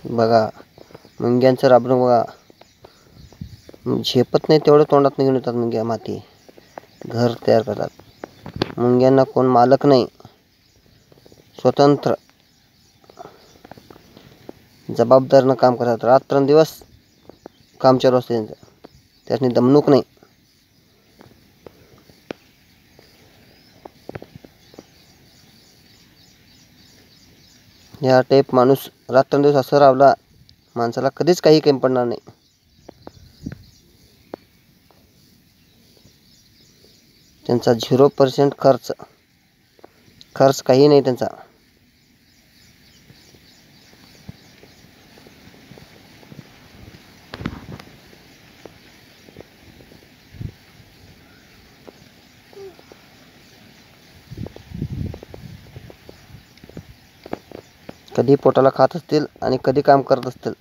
बघा मुंग्यांचं राबणं बघा. झेपत नाही तेवढं तोंडात निघून येतात मुंग्या. माती घर तयार करतात. मुंग्यांना कोण मालक नाही. स्वतंत्र जबाबदारीनं काम करतात. रात्रंदिवस काम चालू असते त्यांचं. त्यातनी दमणूक नाही. या टाईप माणूस रात्रंदिवस असं राबला, माणसाला कधीच काही कमी पडणार नाही. त्यांचा 0% खर्च काही नाही त्यांचा. कधी पोटाला खात असतील आणि कधी काम करत असतील.